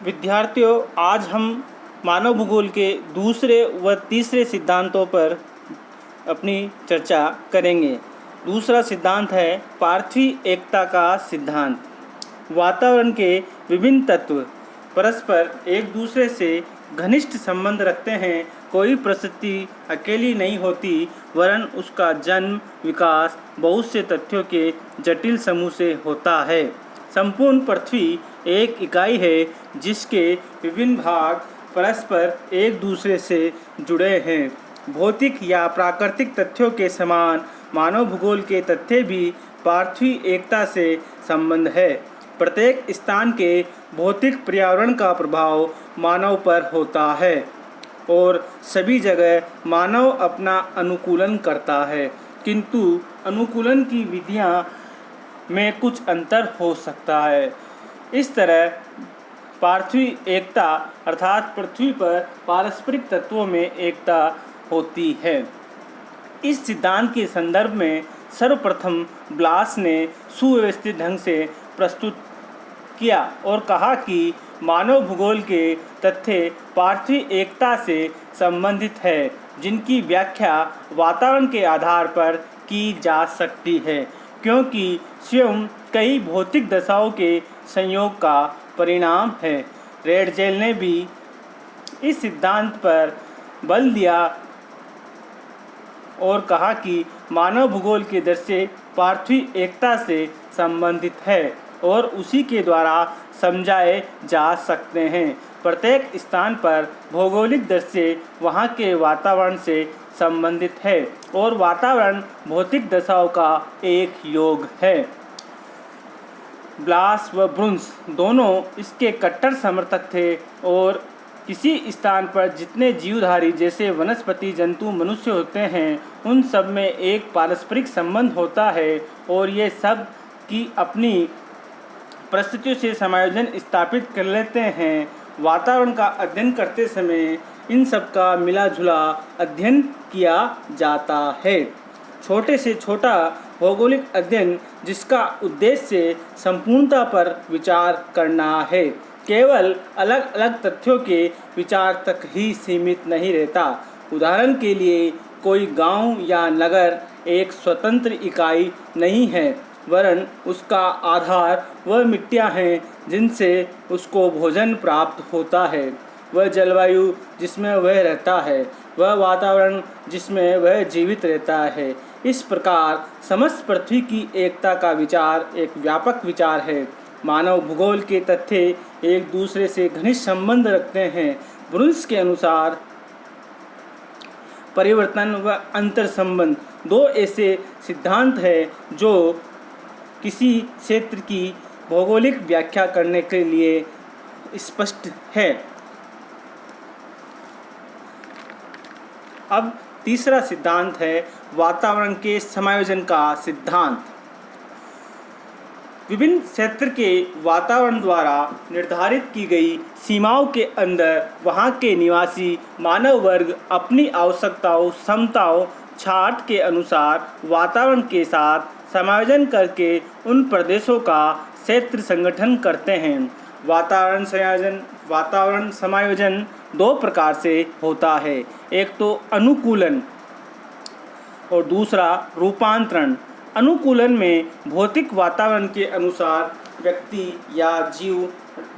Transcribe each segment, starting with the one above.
विद्यार्थियों, आज हम मानव भूगोल के दूसरे व तीसरे सिद्धांतों पर अपनी चर्चा करेंगे। दूसरा सिद्धांत है पार्थीव एकता का सिद्धांत। वातावरण के विभिन्न तत्व परस्पर एक दूसरे से घनिष्ठ संबंध रखते हैं। कोई परिस्थिति अकेली नहीं होती, वरन उसका जन्म विकास बहुत से तथ्यों के जटिल समूह से होता है। संपूर्ण पृथ्वी एक इकाई है जिसके विभिन्न भाग परस्पर एक दूसरे से जुड़े हैं। भौतिक या प्राकृतिक तथ्यों के समान मानव भूगोल के तथ्य भी पार्थीव एकता से संबंध है। प्रत्येक स्थान के भौतिक पर्यावरण का प्रभाव मानव पर होता है और सभी जगह मानव अपना अनुकूलन करता है, किंतु अनुकूलन की विधियां में कुछ अंतर हो सकता है। इस तरह पार्थीव एकता अर्थात पृथ्वी पर पारस्परिक तत्वों में एकता होती है। इस सिद्धांत के संदर्भ में सर्वप्रथम ब्लास ने सुव्यवस्थित ढंग से प्रस्तुत किया और कहा कि मानव भूगोल के तथ्य पार्थीव एकता से संबंधित है, जिनकी व्याख्या वातावरण के आधार पर की जा सकती है, क्योंकि स्वयं कई भौतिक दशाओं के संयोग का परिणाम है। रेडजेल ने भी इस सिद्धांत पर बल दिया और कहा कि मानव भूगोल के दृश्य पार्थीव एकता से संबंधित है और उसी के द्वारा समझाए जा सकते हैं। प्रत्येक स्थान पर भौगोलिक दृश्य वहाँ के वातावरण से संबंधित है और वातावरण भौतिक दशाओं का एक योग है। ब्लास व ब्रुन्स दोनों इसके कट्टर समर्थक थे और किसी स्थान पर जितने जीवधारी जैसे वनस्पति, जंतु, मनुष्य होते हैं, उन सब में एक पारस्परिक संबंध होता है और ये सब की अपनी परिस्थितियों से समायोजन स्थापित कर लेते हैं। वातावरण का अध्ययन करते समय इन सब का मिला-जुला अध्ययन किया जाता है। छोटे से छोटा भौगोलिक अध्ययन जिसका उद्देश्य संपूर्णता पर विचार करना है, केवल अलग अलग तथ्यों के विचार तक ही सीमित नहीं रहता। उदाहरण के लिए कोई गांव या नगर एक स्वतंत्र इकाई नहीं है, वरन उसका आधार वह मिट्टियां हैं जिनसे उसको भोजन प्राप्त होता है, वह जलवायु जिसमें वह रहता है, वह वातावरण जिसमें वह जीवित रहता है। इस प्रकार समस्त पृथ्वी की एकता का विचार एक व्यापक विचार है। मानव भूगोल के तथ्य एक दूसरे से घनिष्ठ संबंध रखते हैं। ब्रुन्स के अनुसार परिवर्तन व अंतर संबंध दो ऐसे सिद्धांत हैं जो किसी क्षेत्र की भौगोलिक व्याख्या करने के लिए स्पष्ट है। अब तीसरा सिद्धांत है वातावरण के समायोजन का सिद्धांत। विभिन्न क्षेत्र के वातावरण द्वारा निर्धारित की गई सीमाओं के अंदर वहाँ के निवासी मानव वर्ग अपनी आवश्यकताओं, क्षमताओं, छाट के अनुसार वातावरण के साथ समायोजन करके उन प्रदेशों का क्षेत्र संगठन करते हैं। वातावरण समायोजन दो प्रकार से होता है, एक तो अनुकूलन और दूसरा रूपांतरण। अनुकूलन में भौतिक वातावरण के अनुसार व्यक्ति या जीव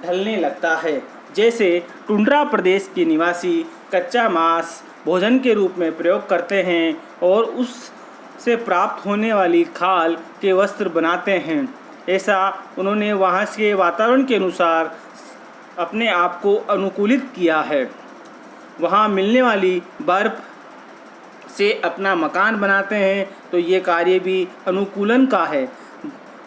ढलने लगता है। जैसे टुंड्रा प्रदेश के निवासी कच्चा मांस भोजन के रूप में प्रयोग करते हैं और उससे प्राप्त होने वाली खाल के वस्त्र बनाते हैं। ऐसा उन्होंने वहाँ के वातावरण के अनुसार अपने आप को अनुकूलित किया है। वहाँ मिलने वाली बर्फ से अपना मकान बनाते हैं, तो ये कार्य भी अनुकूलन का है।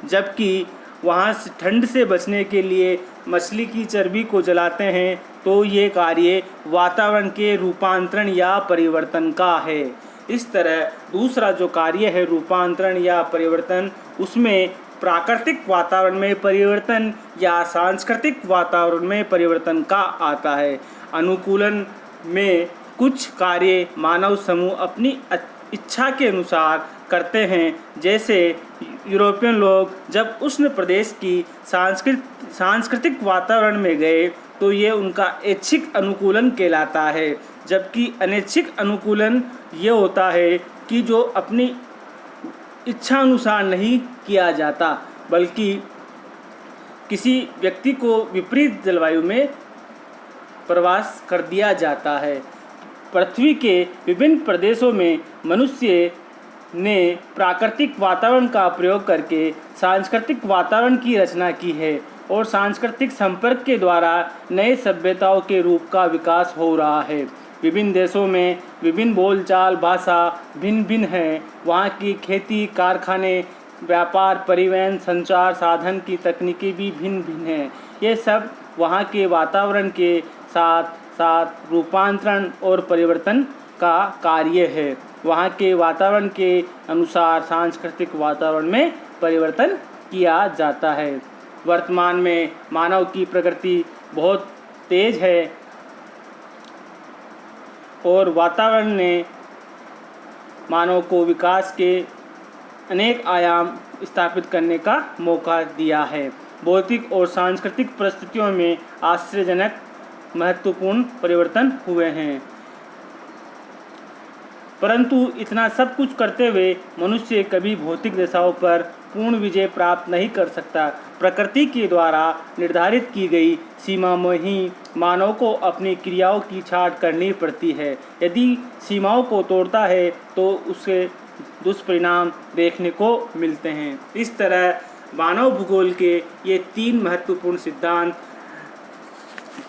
जबकि वहाँ से ठंड से बचने के लिए मछली की चर्बी को जलाते हैं, तो ये कार्य वातावरण के रूपांतरण या परिवर्तन का है। इस तरह दूसरा जो कार्य है रूपांतरण या परिवर्तन, उसमें प्राकृतिक वातावरण में परिवर्तन या सांस्कृतिक वातावरण में परिवर्तन का आता है। अनुकूलन में कुछ कार्य मानव समूह अपनी इच्छा के अनुसार करते हैं, जैसे यूरोपियन लोग जब उष्ण प्रदेश की सांस्कृतिक वातावरण में गए तो ये उनका ऐच्छिक अनुकूलन कहलाता है, जबकि अनैच्छिक अनुकूलन ये होता है कि जो अपनी इच्छा अनुसार नहीं किया जाता, बल्कि किसी व्यक्ति को विपरीत जलवायु में प्रवास कर दिया जाता है। पृथ्वी के विभिन्न प्रदेशों में मनुष्य ने प्राकृतिक वातावरण का प्रयोग करके सांस्कृतिक वातावरण की रचना की है और सांस्कृतिक संपर्क के द्वारा नए सभ्यताओं के रूप का विकास हो रहा है। विभिन्न देशों में विभिन्न बोलचाल भाषा भिन्न भिन्न है। वहाँ की खेती, कारखाने, व्यापार, परिवहन, संचार साधन की तकनीकी भी भिन्न भिन्न हैं। ये सब वहाँ के वातावरण के साथ साथ रूपांतरण और परिवर्तन का कार्य है। वहाँ के वातावरण के अनुसार सांस्कृतिक वातावरण में परिवर्तन किया जाता है। वर्तमान में मानव की प्रगति बहुत तेज है और वातावरण ने मानव को विकास के अनेक आयाम स्थापित करने का मौका दिया है। भौतिक और सांस्कृतिक परिस्थितियों में आश्चर्यजनक महत्वपूर्ण परिवर्तन हुए हैं, परंतु इतना सब कुछ करते हुए मनुष्य कभी भौतिक दशाओं पर पूर्ण विजय प्राप्त नहीं कर सकता। प्रकृति के द्वारा निर्धारित की गई सीमा में ही मानव को अपनी क्रियाओं की छांट करनी पड़ती है। यदि सीमाओं को तोड़ता है तो उसके दुष्परिणाम देखने को मिलते हैं। इस तरह मानव भूगोल के ये 3 महत्वपूर्ण सिद्धांत,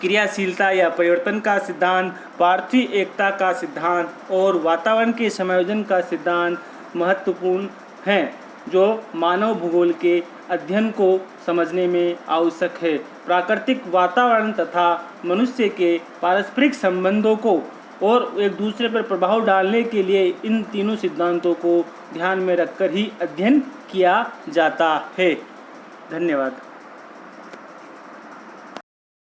क्रियाशीलता या परिवर्तन का सिद्धांत, पार्थिव एकता का सिद्धांत और वातावरण के समायोजन का सिद्धांत महत्वपूर्ण हैं, जो मानव भूगोल के अध्ययन को समझने में आवश्यक है। प्राकृतिक वातावरण तथा मनुष्य के पारस्परिक संबंधों को और एक दूसरे पर प्रभाव डालने के लिए इन तीनों सिद्धांतों को ध्यान में रखकर ही अध्ययन किया जाता है। धन्यवाद।